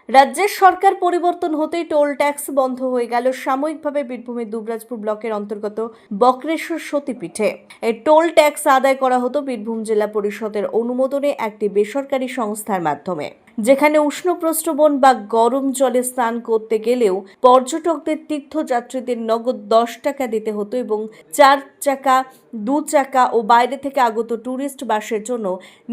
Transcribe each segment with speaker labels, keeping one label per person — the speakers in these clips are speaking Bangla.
Speaker 1: রাজ্যের সরকার পরিবর্তন হতেই টোল ট্যাক্স বন্ধ হয়ে গেল সাময়িকভাবে বীরভূমের দুবরাজপুর ব্লকের অন্তর্গত বক্রেশ্বর সতীপীঠে। এই টোল ট্যাক্স আদায় করা হতো বীরভূম জেলা পরিষদের অনুমোদনে একটি বেসরকারি সংস্থার মাধ্যমে, যেখানে উষ্ণ প্রস্রবণ বা গরম জলে স্নান করতে গেলেও পর্যটকদের তীর্থযাত্রীদের নগদ 10 টাকা দিতে হতো এবং 4 চাকা, 2 চাকা ও বাইরে থেকে আগত ট্যুরিস্ট বাসের জন্য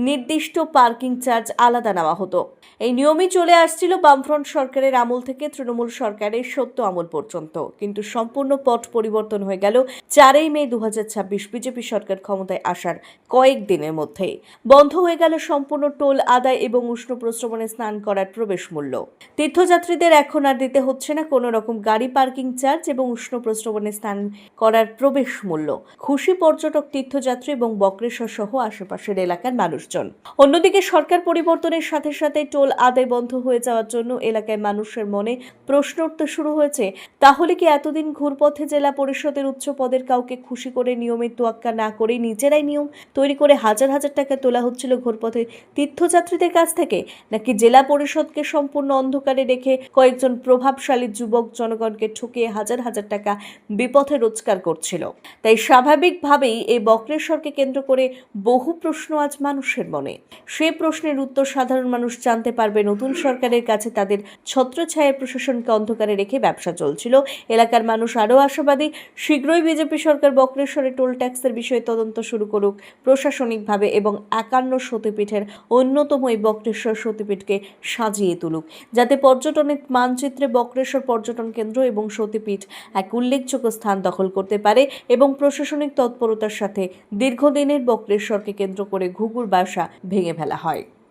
Speaker 1: নির্দিষ্ট পার্কিং চার্জ আলাদা নেওয়া হতো। এই নিয়মই চলে আসছিল বামফ্রন্ট সরকারের আমল থেকে তৃণমূল সরকারের সত্য আমল পর্যন্ত, কিন্তু সম্পূর্ণ পট পরিবর্তন হয়ে গেল 4 মে 2026 বিজেপি সরকার ক্ষমতায় আসার কয়েকদিনের মধ্যেই। বন্ধ হয়ে গেল সম্পূর্ণ টোল আদায় এবং উষ্ণ প্রস্রবণে স্নান করার প্রবেশ মূল্য। তীর্থযাত্রীদের এখন আর দিতে হচ্ছে না কোনো রকম গাড়ি পার্কিং চার্জ এবং উষ্ণ প্রস্রবণে স্নান করার প্রবেশ মূল্য। খুশি পর্যটক, তীর্থযাত্রী এবং বক্রেশ্বর সহ আশেপাশের এলাকার মানুষজন। অন্যদিকে সরকার পরিবর্তনের সাথে সাথে টোল আদায় বন্ধ হয়ে যাওয়ার জন্য এলাকায় মানুষের মনে প্রশ্ন উঠতে শুরু হয়েছে, তাহলে কি এতদিন ঘুরপথে জেলা পরিষদের উচ্চ পদের কাউকে খুশি করে নিয়মের তোয়াক্কা না করে নিজেরাই নিয়ম তৈরি করে হাজার হাজার টাকা তোলা হচ্ছিল ঘুরপথে তীর্থযাত্রীদের কাছ থেকে, নাকি জেলা পরিষদকে সম্পূর্ণ অন্ধকারে রেখে কয়েকজন প্রভাবশালী যুবক জনগণকে ঠকিয়ে হাজার হাজার টাকা বিপথে রোজগার করছিল? তাই স্বাভাবিকভাবেই এই বক্রেশ্বরকে কেন্দ্র করে বহু প্রশ্ন আজ মানুষের মনে। সেই প্রশ্নের উত্তর সাধারণ মানুষ জানতে পারবে নতুন সরকারের কাছে তাদের ছত্রছায়ায় প্রশাসনকে অন্ধকারে রেখে ব্যবসা চলছিল। এলাকার মানুষ আরও আশাবাদী, শীঘ্রই বিজেপি সরকার বক্রেশ্বরে টোল ট্যাক্সের বিষয়ে তদন্ত শুরু করুক প্রশাসনিকভাবে এবং 51 সতীপীঠের অন্যতম এই বক্রেশ্বর সতীপীঠকে সাজিয়ে তুলুক, যাতে পর্যটনের মানচিত্রে বক্রেশ্বর পর্যটন কেন্দ্র এবং সতীপীঠ এক উল্লেখযোগ্য স্থান দখল করতে পারে এবং প্রশাসনিক তৎপরতার সাথে দীর্ঘদিনের বক্রেশ্বরকে কেন্দ্র করে ঘুঘুর বাসা ভেঙে ফেলা হয়।